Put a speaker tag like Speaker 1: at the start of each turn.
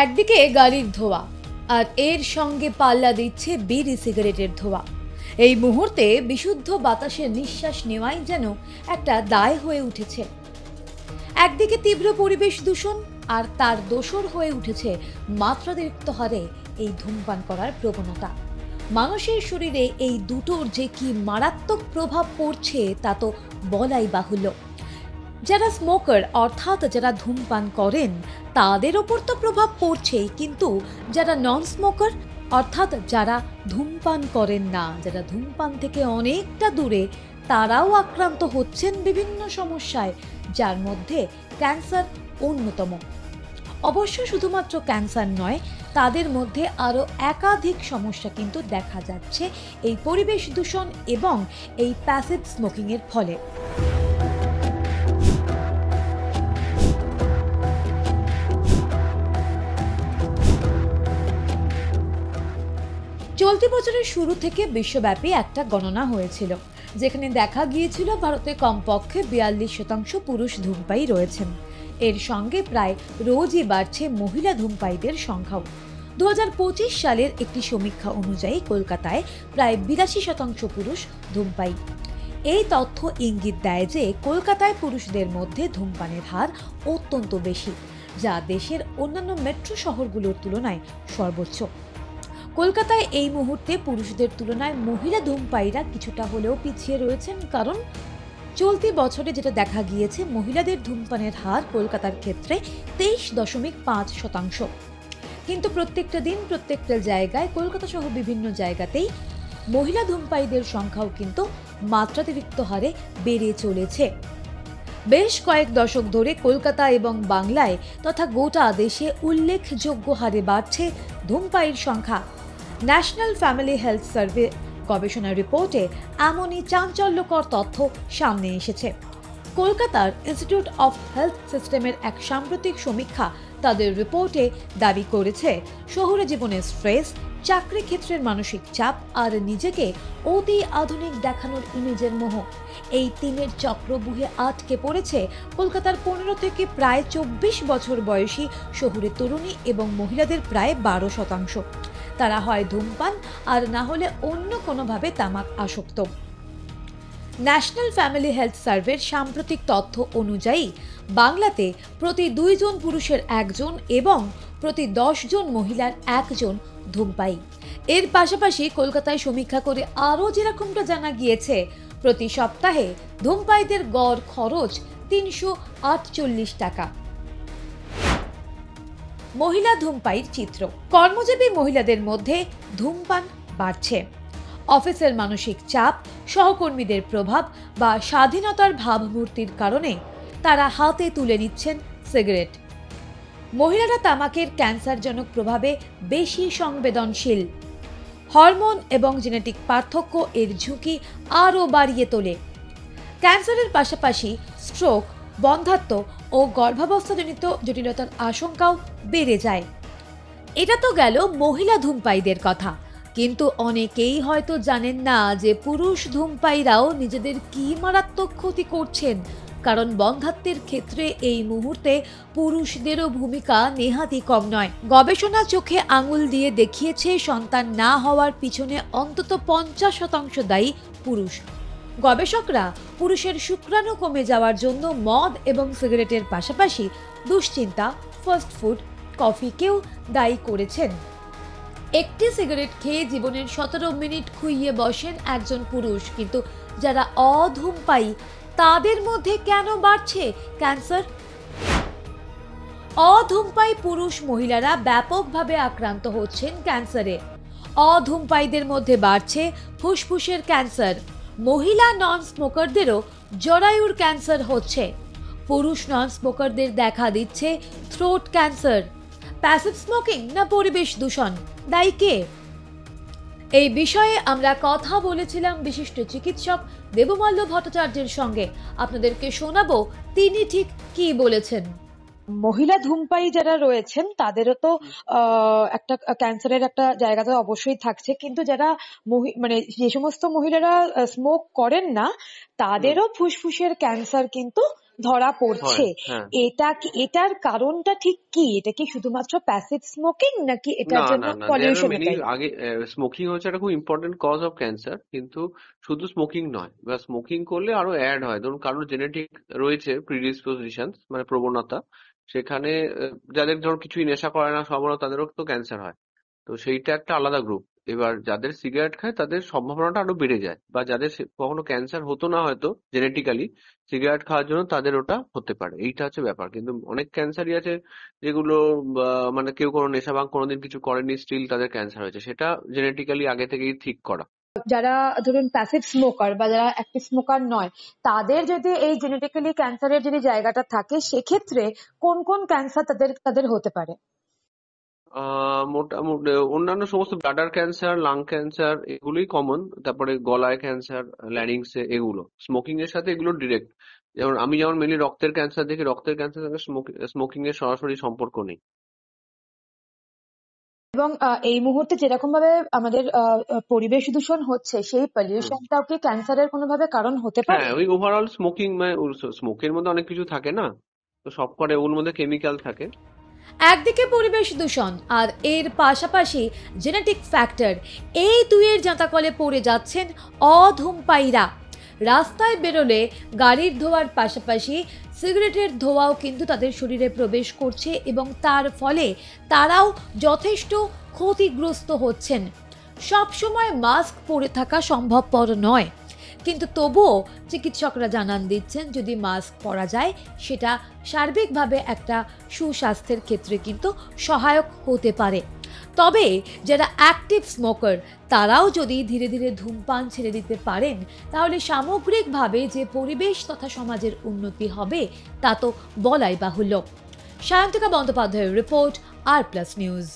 Speaker 1: একদিকে গাড়ির ধোঁয়া আর এর সঙ্গে পাল্লা দিচ্ছে বিড়ি সিগারেটের ধোঁয়া। এই মুহূর্তে বিশুদ্ধ বাতাসে নিঃশ্বাস নেওয়াই যেন একটা দায় হয়ে উঠেছে। একদিকে তীব্র পরিবেশ দূষণ আর তার দোসর হয়ে উঠেছে মাত্রাতিরিক্ত হারে এই ধূমপান করার প্রবণতা। মানুষের শরীরে এই দুটোর যে কি মারাত্মক প্রভাব পড়ছে তা তো বলাই বাহুল্য। যারা স্মোকার অর্থাৎ যারা ধূমপান করেন তাদের ওপর তো প্রভাব পড়ছেই, কিন্তু যারা নন স্মোকার অর্থাৎ যারা ধূমপান করেন না, যারা ধূমপান থেকে অনেকটা দূরে, তারাও আক্রান্ত হচ্ছেন বিভিন্ন সমস্যায়, যার মধ্যে ক্যান্সার অন্যতম। অবশ্য শুধুমাত্র ক্যান্সার নয়, তাদের মধ্যে আরও একাধিক সমস্যা কিন্তু দেখা যাচ্ছে এই পরিবেশ দূষণ এবং এই প্যাসিভ স্মোকিংয়ের ফলে। চলতি বছরের শুরু থেকে বিশ্বব্যাপী একটা গণনা হয়েছিল, যেখানে দেখা গিয়েছিল ভারতে কমপক্ষে 42% পুরুষ ধূমপায়ী রয়েছেন। এর সঙ্গে প্রায় রোজই বাড়ছে মহিলা ধূমপায়ীদের সংখ্যাও। 2025 সালের একটি সমীক্ষা অনুযায়ী কলকাতায় প্রায় 82% পুরুষ ধূমপায়ী। এই তথ্য ইঙ্গিত দেয় যে কলকাতায় পুরুষদের মধ্যে ধূমপানের হার অত্যন্ত বেশি, যা দেশের অন্যান্য মেট্রো শহরগুলোর তুলনায় সর্বোচ্চ। কলকাতায় এই মুহূর্তে পুরুষদের তুলনায় মহিলা ধূমপায়ীরা কিছুটা হলেও পিছিয়ে রয়েছেন, কারণ চলতি বছরে যেটা দেখা গিয়েছে মহিলাদের ধূমপানের হার কলকাতার ক্ষেত্রে 23.5%। কিন্তু প্রত্যেকটা দিন প্রত্যেকটা জায়গায়, কলকাতা সহ বিভিন্ন জায়গাতেই মহিলা ধূমপায়ীদের সংখ্যাও কিন্তু মাত্রাতিরিক্ত হারে বেড়ে চলেছে। বেশ কয়েক দশক ধরে কলকাতা এবং বাংলায় তথা গোটা দেশে উল্লেখযোগ্য হারে বাড়ছে ধূমপায়ীর সংখ্যা। ন্যাশনাল ফ্যামিলি হেলথ সার্ভে গবেষণা রিপোর্টে এমনই চাঞ্চল্যকর তথ্য সামনে এসেছে। কলকাতার ইনস্টিটিউট অফ হেলথ সিস্টেমের এক সাম্প্রতিক সমীক্ষা তাদের রিপোর্টে দাবি করেছে শহুরে জীবনের স্ট্রেস, চাকরি ক্ষেত্রের মানসিক চাপ আর নিজেকে অতি আধুনিক দেখানোর ইমেজের মোহ, এই তিনের চক্রবুহে আটকে পড়েছে কলকাতার 15 থেকে প্রায় 24 বছর বয়সী শহুরে তরুণী এবং মহিলাদের প্রায় 12%। তারা হয় ধূমপান আর না হলে অন্য কোনোভাবে তামাক আসক্ত। ন্যাশনাল ফ্যামিলি হেলথ সার্ভের সাম্প্রতিক তথ্য অনুযায়ী বাংলাতে প্রতি 2 জন পুরুষের 1 জন এবং প্রতি 10 জন মহিলার 1 জন ধূমপায়ী। এর পাশাপাশি কলকাতায় সমীক্ষা করে আরও যেরকমটা জানা গিয়েছে, প্রতি সপ্তাহে ধূমপায়ীদের গড় খরচ 348 টাকা। মহিলা ধূমপায়ীর চিত্র। কর্মজীবী মহিলাদের মধ্যে ধূমপান বাড়ছে। অফিসের মানসিক চাপ, সহকর্মীদের প্রভাব বা স্বাধীনতার ভাবমূর্তির কারণে তারা হাতে তুলে নিচ্ছেন সিগারেট। মহিলারা তামাকের ক্যান্সারজনক প্রভাবে বেশি সংবেদনশীল। হরমোন এবং জেনেটিক পার্থক্য এর ঝুঁকি আরও বাড়িয়ে তোলে। ক্যান্সারের পাশাপাশি স্ট্রোক, বন্ধ্যাত্ব ও গর্ভাবস্থাজনিত জটিলতার আশঙ্কাও বেড়ে যায়। এটা তো গেল মহিলা ধূমপায়ীদের কথা, কিন্তু অনেকেই হয়তো জানেন না যে পুরুষ ধূমপায়ীরাও নিজেদের কি মারাত্মক ক্ষতি করছেন, কারণ বন্ধ্যাত্বের ক্ষেত্রে এই মুহূর্তে পুরুষদেরও ভূমিকা নেহাতই কম নয়। গবেষণা চোখে আঙুল দিয়ে দেখিয়েছে সন্তান না হওয়ার পিছনে অন্তত 50% দায়ী পুরুষ। গবেষকরা পুরুষের শুক্রাণু কমে যাওয়ার জন্য মদ এবং সিগারেটের পাশাপাশি দুশ্চিন্তা, ফাস্ট ফুড, কফিকেও দায়ী করেছেন। একটি সিগারেট খেয়ে জীবনের 17 মিনিট খুইয়ে বসেন একজন পুরুষ, কিন্তু যারা অধূমপায়ী তাদের মধ্যে কেন বাড়ছে ক্যান্সার? অধূমপায়ী পুরুষ মহিলারা ব্যাপকভাবে আক্রান্ত হচ্ছেন ক্যান্সারে। অধূমপায়ীদের মধ্যে বাড়ছে ফুসফুসের ক্যান্সার। মহিলা নন স্মোকারদেরও জরায়ুর ক্যান্সার হচ্ছে। পুরুষ নন স্মোকারদের দেখা দিচ্ছে থ্রোট ক্যান্সার। প্যাসিভ স্মোকিং না পরিবেশ দূষণ, দায়ী কে? এই বিষয়ে আমরা কথা বলেছিলাম বিশিষ্ট চিকিৎসক দেবমাল্য ভট্টাচার্যের সঙ্গে। আপনাদেরকে শোনাবো তিনি ঠিক কি বলেছেন। মহিলা ধূমপায়ী যারা রয়েছেন তাদেরও তো একটা ক্যান্সারের একটা জায়গা তো অবশ্যই থাকছে, কিন্তু যারা মানে যে সমস্ত মহিলারা স্মোক করেন না তাদেরও ফুসফুসের ক্যান্সার কিন্তু
Speaker 2: ধরা
Speaker 3: হয়।
Speaker 2: পড়ছে,
Speaker 3: হ্যাঁ,
Speaker 2: এটার কারণটা ঠিক কি? এটা কি শুধুমাত্র প্যাসিভ স্মোকিং নাকি এটার
Speaker 3: না
Speaker 2: জন্য
Speaker 3: না না, দেয়ার আর
Speaker 2: পলিউশন
Speaker 3: মেনি
Speaker 2: এটাই?
Speaker 3: আগে। স্মোকিং হচ্ছে একটা খুব ইম্পর্টেন্ট কজ অফ ক্যান্সার, কিন্তু শুধু স্মোকিং নয়, বা স্মোকিং করলে আরো অ্যাড হয়। ধরুন কারোর জেনেটিক রয়েছে প্রিডিসপোজিশন, মানে প্রবণতা, সেখানে যাদের ধরুন কিছুই নেশা করে না সম্ভবত তাদেরও তো ক্যান্সার হয়। তো সেইটা একটা আলাদা গ্রুপ। এবার যাদের সিগারেট খায় তাদের সম্ভাবনাটা আরো বেড়ে যায়, বা যাদের কখনো ক্যান্সার হতো না হয়তো জেনেটিক্যালি, সিগারেট খাওয়ার জন্য তাদের ওটা হতে পারে। এইটা হচ্ছে ব্যাপার। কিন্তু অনেক ক্যান্সারই আছে যেগুলো মানে কেউ কোনো নেশা ভাঙ কোনোদিন কিছু করেনি, স্টিল তাদের ক্যান্সার হয়েছে, সেটা জেনেটিক্যালি আগে থেকেই ঠিক করা।
Speaker 2: যারা ধরুন প্যাসিভ স্মোকার বা যারা অ্যাক্টিভ স্মোকার নয়, তাদের যদি এই জেনেটিক্যালি ক্যান্সারের যদি জায়গাটা থাকে, সেক্ষেত্রে কোন কোন ক্যান্সার তাদের তাদের হতে পারে?
Speaker 3: মোটামুটি অন্যান্য সমস্ত ব্লাডার ক্যান্সার, লাং ক্যান্সার এগুলোই কমন। তারপরে গলায় ক্যান্সার, ল্যারিংসে, এগুলো স্মোকিং এর সাথে এগুলো ডিরেক্ট। যেমন আমি যেমন মেনলি রক্তের ক্যান্সার দেখি, রক্তের ক্যান্সার সঙ্গে স্মোকিং এর সরাসরি সম্পর্ক নেই।
Speaker 2: এবং এই মুহূর্তে যেরকম ভাবে আমাদের পরিবেশ দূষণ হচ্ছে, সেই
Speaker 3: হুম।
Speaker 2: পলিউশনটাও কি ক্যান্সারের কোনোভাবে কারণ হতে পারে?
Speaker 3: হ্যাঁ, ওই ওভারঅল স্মোকিং, মানে স্মোকের মধ্যে অনেক কিছু থাকে না, তো সব করে ওর মধ্যে কেমিক্যাল থাকে।
Speaker 1: একদিকে পরিবেশ দূষণ আর এর পাশাপাশি জেনেটিক ফ্যাক্টর, এই দুইয়ের জাঁতাকলে পড়ে যাচ্ছেন অধূমপায়ীরা। রাস্তায় বেরোলে গাড়ির ধোঁয়ার পাশাপাশি সিগারেটের ধোঁয়াও কিন্তু তাদের শরীরে প্রবেশ করছে এবং তার ফলে তারাও যথেষ্ট ক্ষতিগ্রস্ত হচ্ছেন। সবসময় মাস্ক পরে থাকা সম্ভবপর নয়, কিন্তু তবুও চিকিৎসকরা জানান দিচ্ছেন যদি মাস্ক পরা যায় সেটা সার্বিকভাবে একটা সুস্বাস্থ্যের ক্ষেত্রে কিন্তু সহায়ক হতে পারে। তবে যারা অ্যাক্টিভ স্মোকার তারাও যদি ধীরে ধীরে ধূমপান ছেড়ে দিতে পারেন, তাহলে সামগ্রিকভাবে যে পরিবেশ তথা সমাজের উন্নতি হবে তা তো বলাই বাহুল্য। সায়ন্তিকা বন্দ্যোপাধ্যায়ের রিপোর্ট, আর প্লাস নিউজ।